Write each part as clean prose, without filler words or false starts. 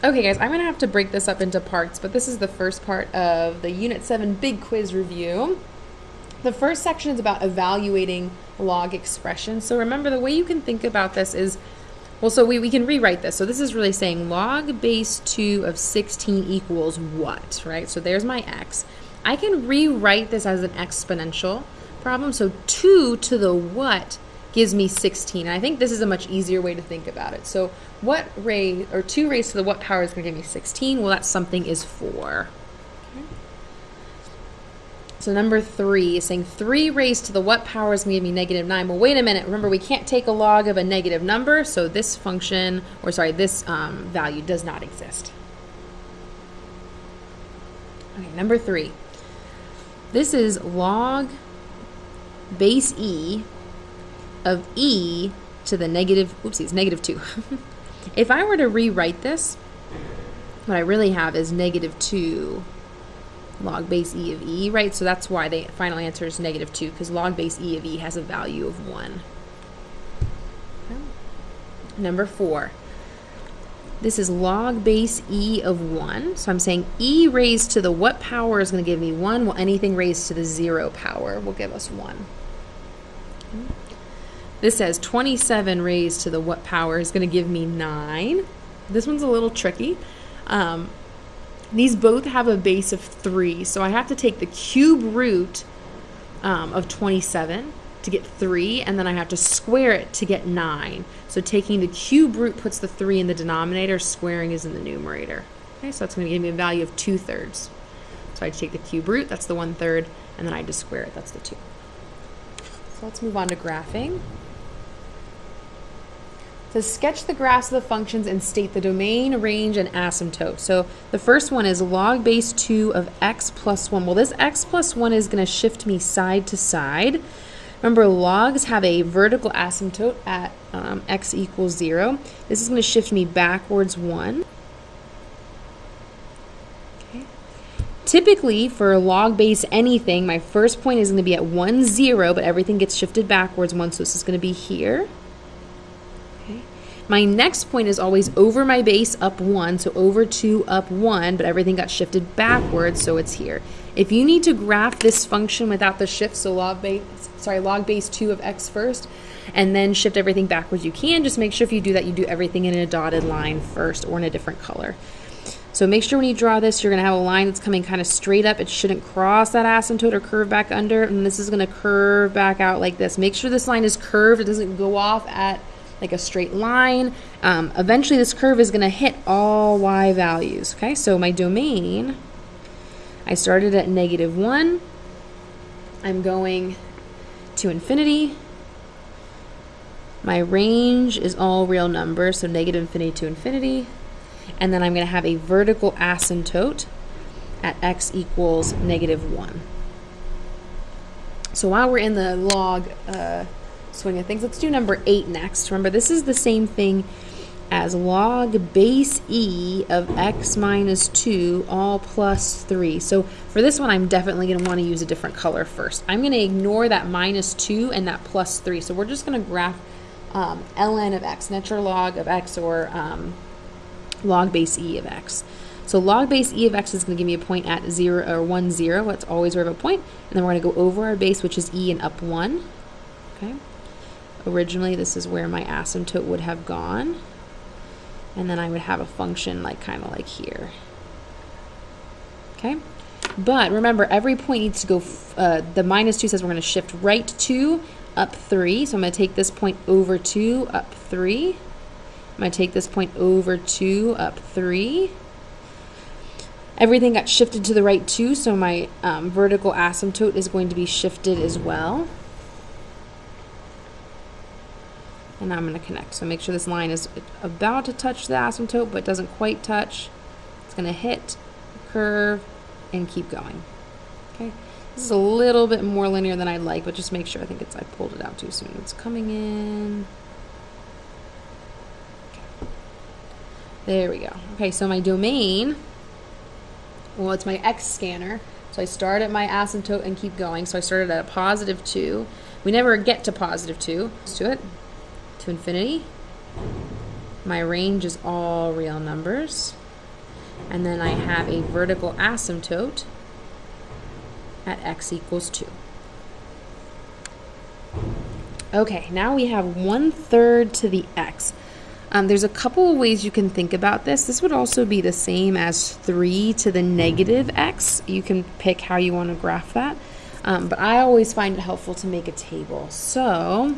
Okay guys, I'm going to have to break this up into parts, but this is the first part of the Unit 7 big quiz review. The first section is about evaluating log expressions. So remember, the way you can think about this is, well, so we can rewrite this. So this is really saying log base 2 of 16 equals what, right? So there's my x. I can rewrite this as an exponential problem. So 2 to the what gives me 16. And I think this is a much easier way to think about it. So what raised, or 2 raised to the what power is going to give me 16? Well, that something is 4. Okay. So number 3 is saying 3 raised to the what power is going to give me negative 9. Well, wait a minute. Remember, we can't take a log of a negative number, so this function, or sorry, this value does not exist. Okay, number 3. This is log base e of e to the negative, oopsies, negative 2. If I were to rewrite this, what I really have is negative 2 log base e of e, right? So that's why the final answer is negative 2, because log base e of e has a value of 1. Okay. Number 4. This is log base e of 1. So I'm saying e raised to the what power is going to give me 1? Well, anything raised to the 0 power will give us 1. Okay. This says 27 raised to the what power is going to give me 9. This one's a little tricky. These both have a base of 3, so I have to take the cube root of 27 to get 3, and then I have to square it to get 9. So taking the cube root puts the 3 in the denominator, squaring is in the numerator. Okay, so that's going to give me a value of 2/3. So I take the cube root, that's the 1/3, and then I just square it, that's the 2. So let's move on to graphing. To sketch the graphs of the functions and state the domain, range, and asymptote. So the first one is log base 2 of x plus 1. Well, this x plus 1 is going to shift me side to side. Remember, logs have a vertical asymptote at x equals 0. This is going to shift me backwards 1. Okay. Typically, for log base anything, my first point is going to be at 1, 0, but everything gets shifted backwards 1, so this is going to be here. My next point is always over my base up 1, so over 2 up 1, but everything got shifted backwards, so it's here. If you need to graph this function without the shift, so log base 2 of x first, and then shift everything backwards, you can. Just make sure if you do that, you do everything in a dotted line first or in a different color. So make sure when you draw this, you're going to have a line that's coming kind of straight up. It shouldn't cross that asymptote or curve back under, and this is going to curve back out like this. Make sure this line is curved. It doesn't go off at like a straight line. Eventually this curve is going to hit all y values. Okay, so my domain, I started at negative 1. I'm going to infinity. My range is all real numbers, so negative infinity to infinity. And then I'm going to have a vertical asymptote at x equals negative 1. So while we're in the log swing of things, let's do number 8 next. Remember, this is the same thing as log base e of x minus 2 all plus 3. So for this one, I'm definitely going to want to use a different color first. I'm going to ignore that minus 2 and that plus 3. So we're just going to graph ln of x, natural log of x, or log base e of x. So log base e of x is going to give me a point at 0 or 1, 0. That's always where we have a point. And then we're going to go over our base, which is e, and up 1. Okay. Originally, this is where my asymptote would have gone. And then I would have a function like kind of like here. Okay. But remember, every point needs to go, the minus 2 says we're going to shift right 2, up 3. So I'm going to take this point over 2, up 3. I'm going to take this point over 2, up 3. Everything got shifted to the right 2, so my vertical asymptote is going to be shifted as well. And now I'm going to connect. So make sure this line is about to touch the asymptote, but doesn't quite touch. It's going to hit, curve, and keep going. Okay. This is a little bit more linear than I'd like, but just make sure. I think I pulled it out too soon. It's coming in. Okay. There we go. Okay, so my domain, well, it's my x scanner. So I start at my asymptote and keep going. So I started at a positive 2. We never get to positive 2. Let's do it. To infinity. My range is all real numbers. And then I have a vertical asymptote at x equals 2. Okay, now we have 1/3 to the x. There's a couple of ways you can think about this. This would also be the same as 3 to the negative x. You can pick how you want to graph that. But I always find it helpful to make a table. So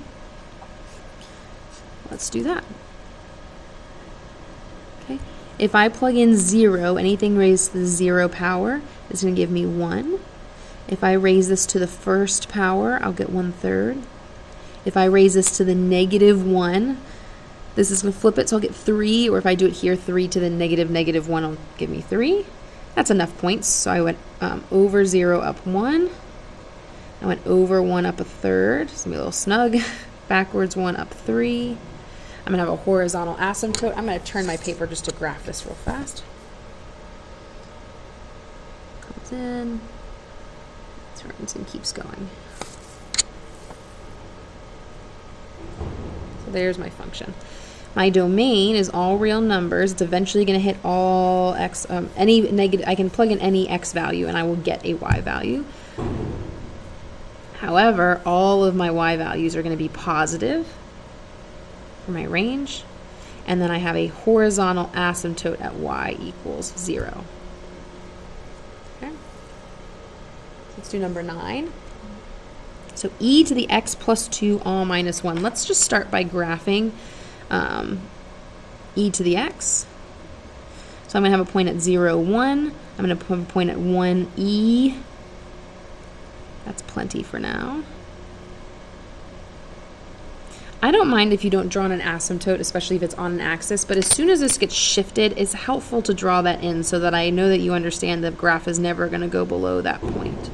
let's do that. Okay. If I plug in 0, anything raised to the 0 power is going to give me 1. If I raise this to the first power, I'll get 1/3. If I raise this to the -1, this is going to flip it, so I'll get 3, or if I do it here, 3 to the -1 will give me 3. That's enough points, so I went over 0 up 1. I went over 1 up 1/3, it's going to be a little snug. Backwards 1 up 3. I'm going to have a horizontal asymptote. I'm going to turn my paper just to graph this real fast. Comes in, turns and keeps going. So there's my function. My domain is all real numbers. It's eventually going to hit all x, any negative. I can plug in any x value and I will get a y value. However, all of my y values are going to be positive for my range. And then I have a horizontal asymptote at y equals 0. Okay. Let's do number 9. So e to the x plus 2 all minus 1. Let's just start by graphing e to the x. So I'm going to have a point at 0, 1. I'm going to put a point at 1, e. That's plenty for now. I don't mind if you don't draw on an asymptote, especially if it's on an axis, but as soon as this gets shifted, it's helpful to draw that in so that I know that you understand the graph is never going to go below that point.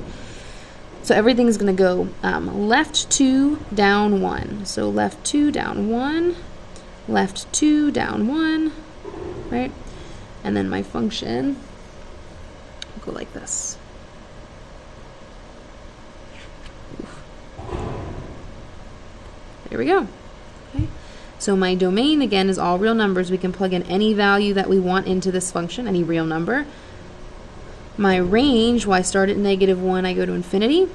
So everything is going to go left 2, down 1. So left 2, down 1, left 2, down 1, right? And then my function will go like this. There we go. Okay. So my domain, again, is all real numbers. We can plug in any value that we want into this function, any real number. My range, well, I start at -1, I go to infinity.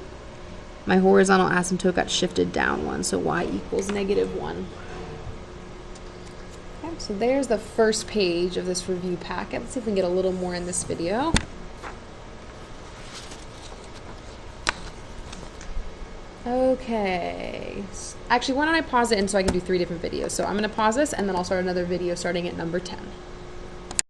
My horizontal asymptote got shifted down 1, so y equals -1. Okay, so there's the first page of this review packet. Let's see if we can get a little more in this video. Okay. Actually, why don't I pause it and so I can do 3 different videos. So I'm going to pause this and then I'll start another video starting at number 10.